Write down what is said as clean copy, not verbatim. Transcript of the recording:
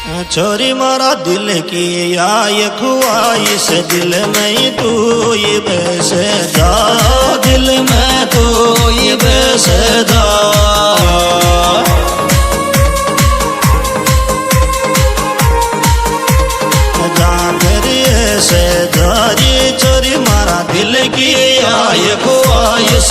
छोरी मारा दिल की आय ख्वाहिश, दिल में तू ये बसदा, दिल में तू ये बसदा। जाकर ऐसे धारी छोरी मारा दिल की आय ख्वाहिश,